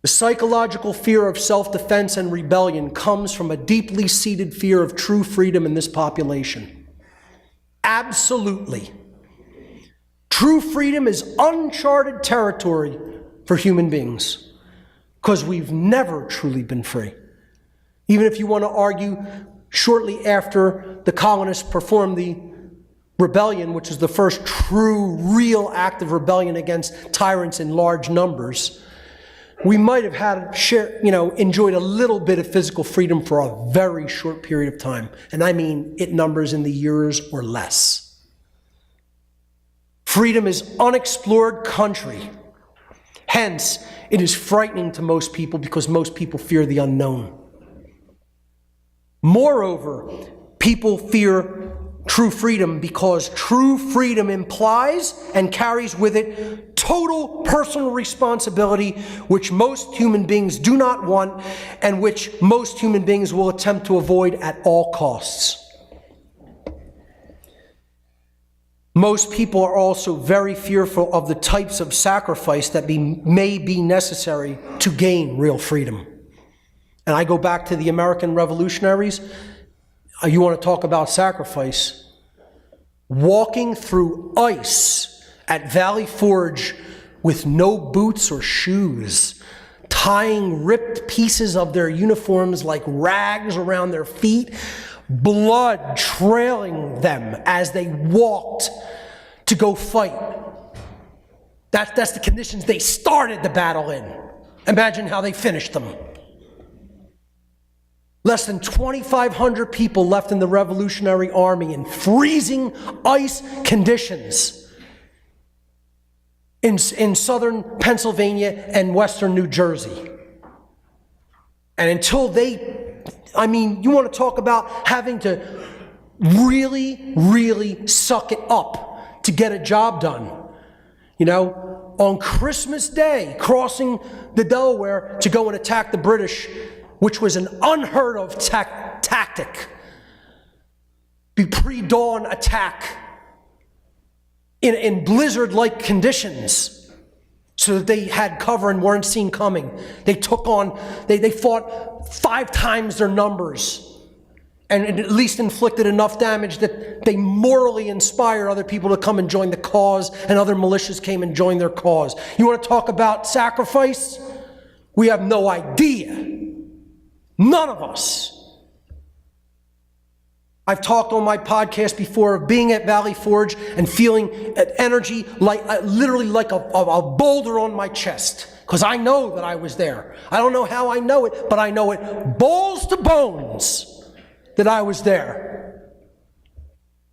The psychological fear of self-defense and rebellion comes from a deeply seated fear of true freedom in this population. Absolutely. True freedom is uncharted territory for human beings because we've never truly been free. Even if you want to argue shortly after the colonists performed the rebellion, which was the first true, real act of rebellion against tyrants in large numbers, we might have enjoyed a little bit of physical freedom for a very short period of time. And I mean, it numbers in the years or less. Freedom is unexplored country. Hence, it is frightening to most people because most people fear the unknown. Moreover, people fear true freedom because true freedom implies and carries with it total personal responsibility, which most human beings do not want and which most human beings will attempt to avoid at all costs. Most people are also very fearful of the types of sacrifice that may be necessary to gain real freedom. And I go back to the American revolutionaries. You want to talk about sacrifice. Walking through ice at Valley Forge with no boots or shoes, tying ripped pieces of their uniforms like rags around their feet, blood trailing them as they walked to go fight. That's the conditions they started the battle in. Imagine how they finished them. Less than 2,500 people left in the Revolutionary Army in freezing ice conditions in southern Pennsylvania and western New Jersey. And until you want to talk about having to really, really suck it up to get a job done. On Christmas Day, crossing the Delaware to go and attack the British, which was an unheard of tactic. The pre-dawn attack in blizzard-like conditions so that they had cover and weren't seen coming. They fought 5 times their numbers and at least inflicted enough damage that they morally inspired other people to come and join the cause, and other militias came and joined their cause. You want to talk about sacrifice? We have no idea. None of us. I've talked on my podcast before of being at Valley Forge and feeling energy literally like a boulder on my chest, because I know that I was there. I don't know how I know it, but I know it balls to bones that I was there.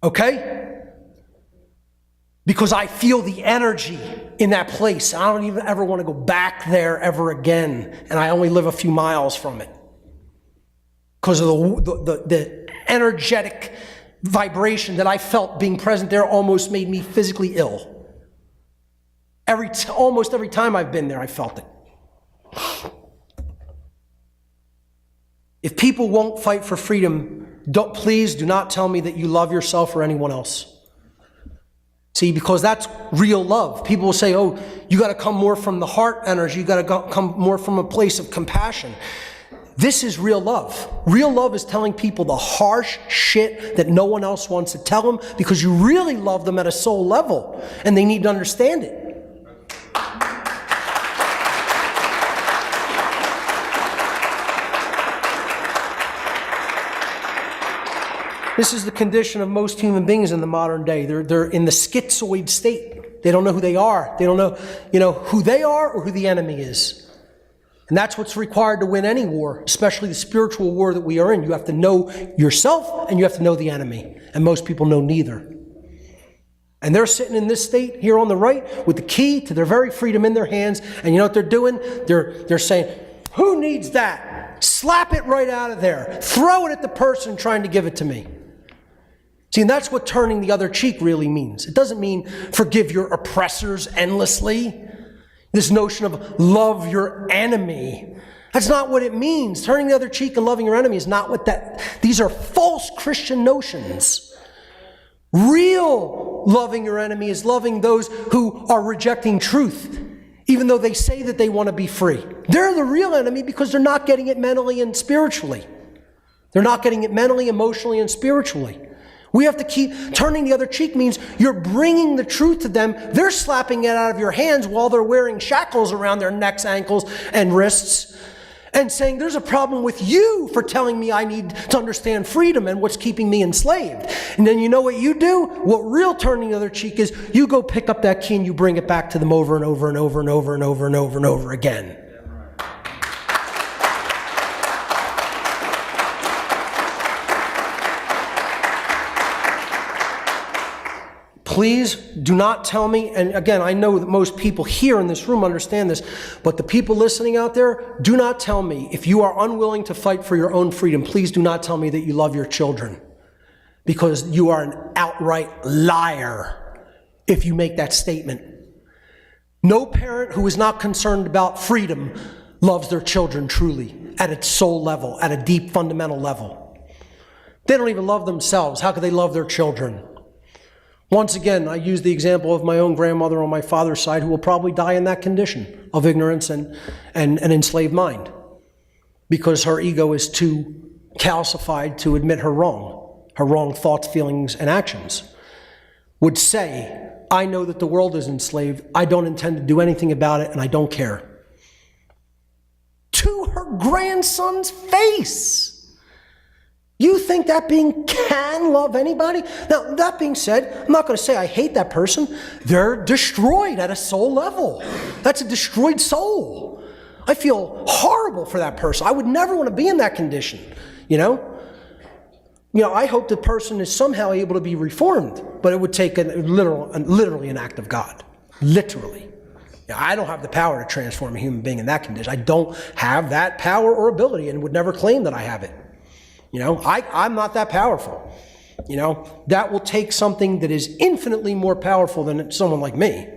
Okay? Because I feel the energy in that place. I don't even ever want to go back there ever again, and I only live a few miles from it. Because of the energetic vibration that I felt being present there almost made me physically ill. Almost every time I've been there, I felt it. If people won't fight for freedom, please do not tell me that you love yourself or anyone else. See, because that's real love. People will say, oh, you got to come more from the heart energy. You got to come more from a place of compassion. This is real love. Real love is telling people the harsh shit that no one else wants to tell them because you really love them at a soul level and they need to understand it. This is the condition of most human beings in the modern day. They're in the schizoid state. They don't know who they are. They don't know, who they are or who the enemy is. And that's what's required to win any war, especially the spiritual war that we are in. You have to know yourself and you have to know the enemy. And most people know neither. And they're sitting in this state here on the right with the key to their very freedom in their hands. And you know what they're doing? They're saying, who needs that? Slap it right out of there. Throw it at the person trying to give it to me. See, and that's what turning the other cheek really means. It doesn't mean forgive your oppressors endlessly. This notion of love your enemy. That's not what it means. Turning the other cheek and loving your enemy is not what that... These are false Christian notions. Real loving your enemy is loving those who are rejecting truth. even though they say that they want to be free. They're the real enemy because they're not getting it mentally and spiritually. They're not getting it mentally, emotionally, and spiritually. We have to keep turning the other cheek means you're bringing the truth to them. They're slapping it out of your hands while they're wearing shackles around their necks, ankles, and wrists and saying, there's a problem with you for telling me I need to understand freedom and what's keeping me enslaved. And then you know what you do? What real turning the other cheek is, you go pick up that key and you bring it back to them over and over and over and over and over and over and over again. Please do not tell me, and again, I know that most people here in this room understand this, but the people listening out there, do not tell me, if you are unwilling to fight for your own freedom, please do not tell me that you love your children, because you are an outright liar if you make that statement. No parent who is not concerned about freedom loves their children truly, at its soul level, at a deep fundamental level. They don't even love themselves. How could they love their children? Once again, I use the example of my own grandmother on my father's side, who will probably die in that condition of ignorance and an enslaved mind, because her ego is too calcified to admit her wrong thoughts, feelings, and actions. Would say, I know that the world is enslaved, I don't intend to do anything about it, and I don't care. To her grandson's face. You think that being can love anybody? Now, that being said, I'm not going to say I hate that person. They're destroyed at a soul level. That's a destroyed soul. I feel horrible for that person. I would never want to be in that condition, you know? I hope the person is somehow able to be reformed, but it would take literally an act of God. Literally. I don't have the power to transform a human being in that condition. I don't have that power or ability and would never claim that I have it. I'm not that powerful. That will take something that is infinitely more powerful than someone like me.